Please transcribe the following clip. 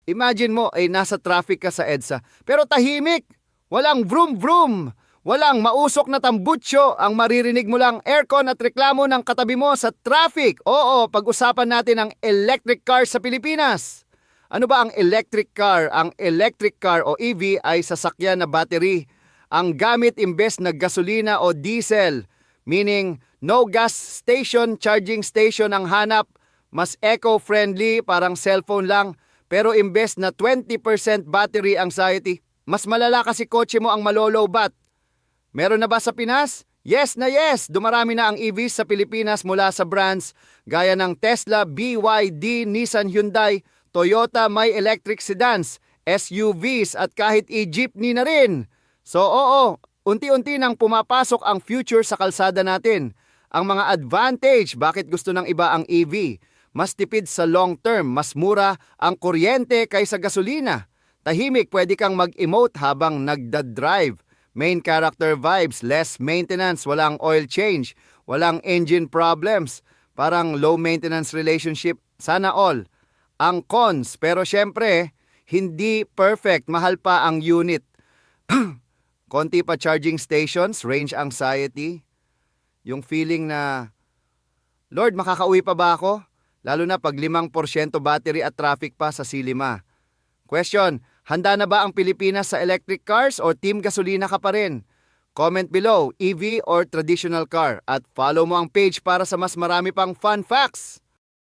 Imagine mo ay nasa traffic ka sa EDSA, pero tahimik, walang vroom vroom, walang mausok na tambutsyo, ang maririnig mo lang aircon at reklamo ng katabi mo sa traffic. Oo, pag-usapan natin ang electric car sa Pilipinas. Ano ba ang electric car? Ang electric car o EV ay sasakyan na battery. Ang gamit imbes na gasolina o diesel, meaning no gas station, charging station ang hanap, mas eco-friendly, parang cellphone lang. Pero imbes na 20% battery anxiety, mas malala kasi kotse mo ang malolobat. Meron na ba sa Pinas? Yes na yes! Dumarami na ang EVs sa Pilipinas mula sa brands gaya ng Tesla, BYD, Nissan, Hyundai, Toyota, may electric sedans, SUVs at kahit e-jeepney na rin. So oo, unti-unti nang pumapasok ang future sa kalsada natin. Ang mga advantage, bakit gusto ng iba ang EV? Mas tipid sa long term, mas mura ang kuryente kaysa gasolina. Tahimik, pwede kang mag-emote habang nagdadrive. Main character vibes, less maintenance, walang oil change, walang engine problems. Parang low maintenance relationship, sana all. Ang cons, pero syempre, hindi perfect, mahal pa ang unit. Konti pa charging stations, range anxiety. Yung feeling na, Lord, makakauwi pa ba ako? Lalo na pag 5% battery at traffic pa sa Silima. Question, handa na ba ang Pilipinas sa electric cars o team gasolina ka pa rin? Comment below, EV or traditional car, at follow mo ang page para sa mas marami pang fun facts.